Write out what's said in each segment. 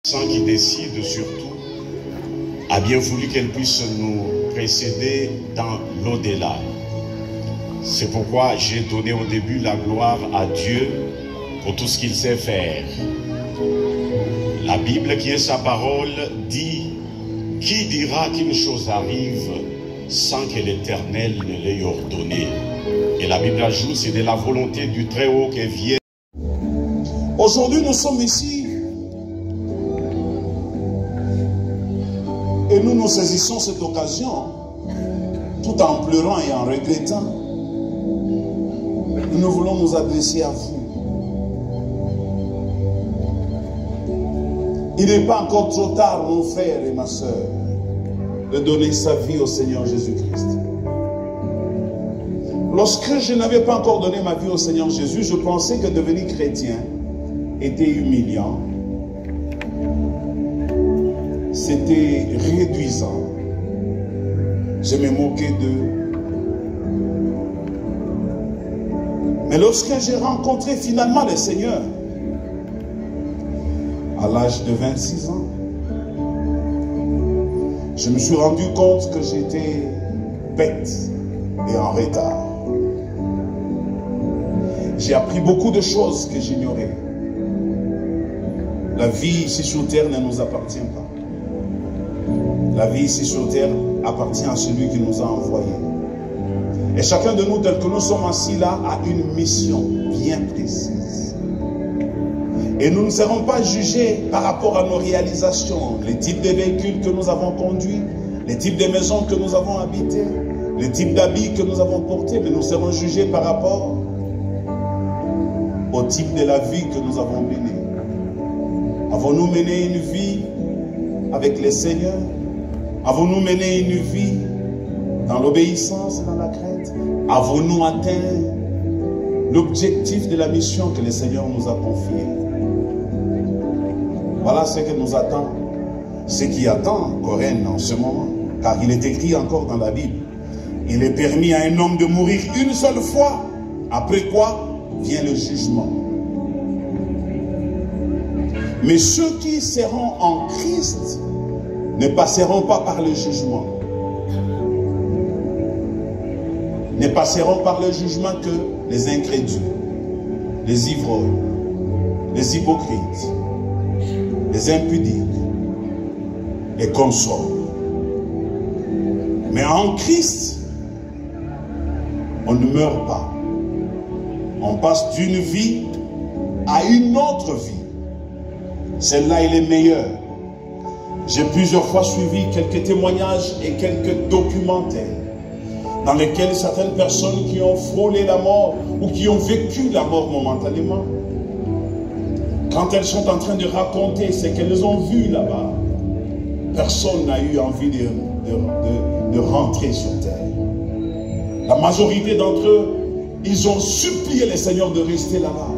Sans qui décide surtout, a bien voulu qu'elle puisse nous précéder dans l'au-delà. C'est pourquoi j'ai donné au début la gloire à Dieu pour tout ce qu'il sait faire. La Bible, qui est sa parole, dit: qui dira qu'une chose arrive sans que l'Éternel ne l'ait ordonné? Et la Bible ajoute: c'est de la volonté du Très-Haut que vient. Aujourd'hui, nous sommes ici et nous saisissons cette occasion tout en pleurant et en regrettant. Nous voulons nous adresser à vous. Il n'est pas encore trop tard, mon frère et ma soeur, de donner sa vie au Seigneur Jésus-Christ. Lorsque je n'avais pas encore donné ma vie au Seigneur Jésus, je pensais que devenir chrétien était humiliant. C'était réduisant. Je me moquais d'eux. Mais lorsque j'ai rencontré finalement le Seigneur, à l'âge de 26 ans, je me suis rendu compte que j'étais bête et en retard. J'ai appris beaucoup de choses que j'ignorais. La vie ici sur terre ne nous appartient pas. La vie ici sur terre appartient à celui qui nous a envoyés. Et chacun de nous, tel que nous sommes assis là, a une mission bien précise. Et nous ne serons pas jugés par rapport à nos réalisations, les types de véhicules que nous avons conduits, les types de maisons que nous avons habitées, les types d'habits que nous avons portés, mais nous serons jugés par rapport au type de la vie que nous avons menée. Avons-nous mené une vie avec le Seigneur? Avons-nous mené une vie dans l'obéissance et dans la crainte? Avons-nous atteint l'objectif de la mission que le Seigneur nous a confiée? Voilà ce que nous attend, ce qui attend Corinne en ce moment. Car il est écrit encore dans la Bible: il est permis à un homme de mourir une seule fois, après quoi vient le jugement. Mais ceux qui seront en Christ ne passeront pas par le jugement. Ne passeront par le jugement que les incrédules, les ivrognes, les hypocrites, les impudiques, les consorts. Mais en Christ, on ne meurt pas. On passe d'une vie à une autre vie. Celle-là, elle est meilleure. J'ai plusieurs fois suivi quelques témoignages et quelques documentaires dans lesquels certaines personnes qui ont frôlé la mort ou qui ont vécu la mort momentanément, quand elles sont en train de raconter ce qu'elles ont vu là-bas, personne n'a eu envie de rentrer sur terre. La majorité d'entre eux, ils ont supplié le Seigneur de rester là-bas,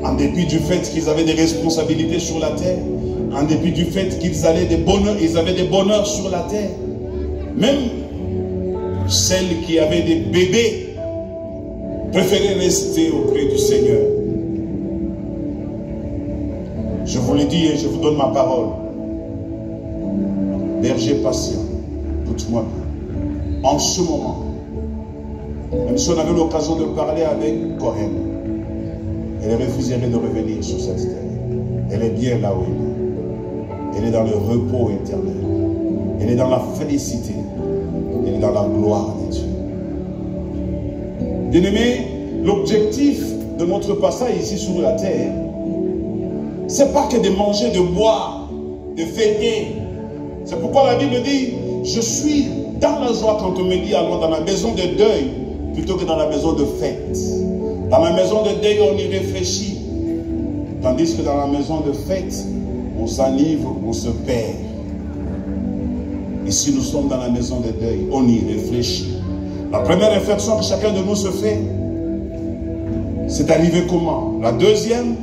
en dépit du fait qu'ils avaient des responsabilités sur la terre, en dépit du fait qu'ils avaient des bonheurs sur la terre. Même celles qui avaient des bébés préféraient rester auprès du Seigneur. Je vous le dis et je vous donne ma parole. Berger patient, écoute-moi bien. En ce moment, même si on avait l'occasion de parler avec Corinne, elle refuserait de revenir sur cette terre. Elle est bien là où elle est. Elle est dans le repos éternel. Elle est dans la félicité. Elle est dans la gloire de Dieu. Bien-aimés, l'objectif de notre passage ici sur la terre, c'est pas que de manger, de boire, de fêter. C'est pourquoi la Bible dit: je suis dans la joie quand on me dit allons dans la maison de deuil plutôt que dans la maison de fête. Dans la maison de deuil, on y réfléchit. Tandis que dans la maison de fête, on s'enivre, on se perd. Et si nous sommes dans la maison de deuil, on y réfléchit. La première réflexion que chacun de nous se fait, c'est arrivé comment? La deuxième,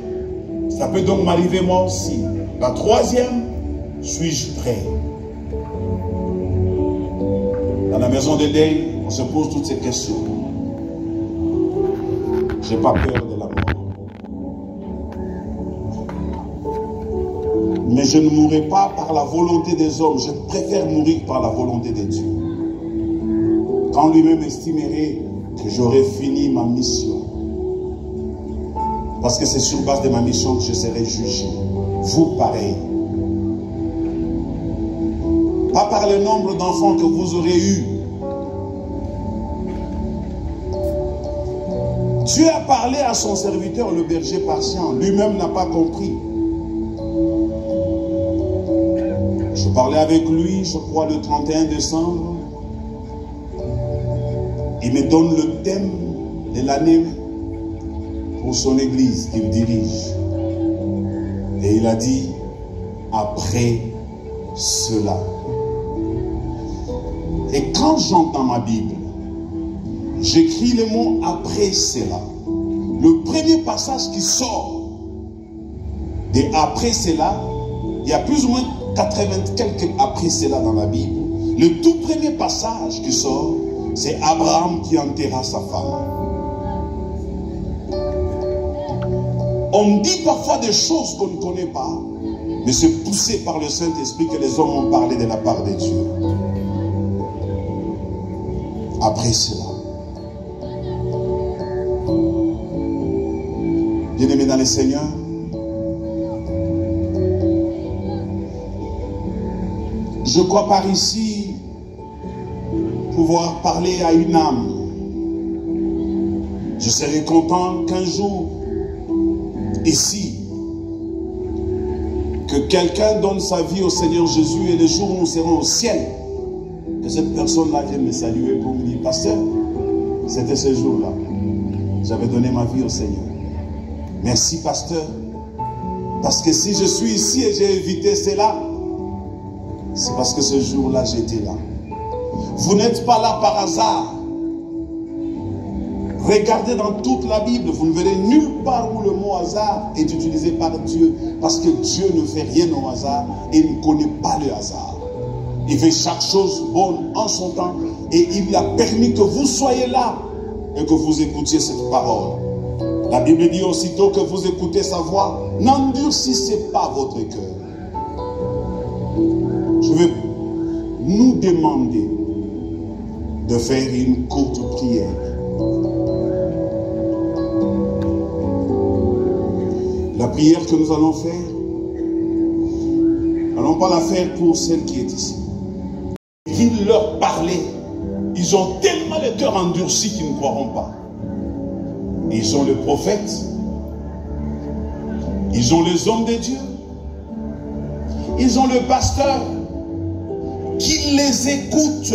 ça peut donc m'arriver moi aussi. La troisième, suis-je prêt? Dans la maison de deuil, on se pose toutes ces questions. Je n'ai pas peur de la mort. Mais je ne mourrai pas par la volonté des hommes. Je préfère mourir par la volonté de Dieu. Quand lui-même estimerait que j'aurais fini ma mission. Parce que c'est sur base de ma mission que je serai jugé. Vous, pareil. Pas par le nombre d'enfants que vous aurez eus. Dieu a parlé à son serviteur, le berger patient. Lui-même n'a pas compris. Je parlais avec lui, je crois, le 31 décembre. Il me donne le thème de l'année pour son église qu'il dirige. Et il a dit, après cela. Et quand j'entends ma Bible, j'écris le mot après cela. Le premier passage qui sort de après cela, il y a plus ou moins 80 quelques après cela dans la Bible. Le tout premier passage qui sort, c'est Abraham qui enterra sa femme. On dit parfois des choses qu'on ne connaît pas, mais c'est poussé par le Saint-Esprit que les hommes ont parlé de la part de Dieu. Après cela. Bien-aimés dans le Seigneur, je crois par ici pouvoir parler à une âme. Je serai content qu'un jour, ici, que quelqu'un donne sa vie au Seigneur Jésus et le jour où nous serons au ciel, que cette personne-là vienne me saluer pour me dire, pasteur, c'était ce jour-là. J'avais donné ma vie au Seigneur. Merci, pasteur. Parce que si je suis ici et j'ai évité cela, c'est parce que ce jour-là, j'étais là. Vous n'êtes pas là par hasard. Regardez dans toute la Bible, vous ne verrez nulle part où le mot hasard est utilisé par Dieu. Parce que Dieu ne fait rien au hasard et ne connaît pas le hasard. Il fait chaque chose bonne en son temps et il a permis que vous soyez là et que vous écoutiez cette parole. La Bible dit aussitôt que vous écoutez sa voix, n'endurcissez pas votre cœur. Je vais nous demander de faire une courte prière. La prière que nous allons faire, n'allons pas la faire pour celle qui est ici. Qu'il leur parlait, ils ont tellement le cœur endurci qu'ils ne croiront pas. Ils ont le prophète, ils ont les hommes de Dieu, ils ont le pasteur qui les écoute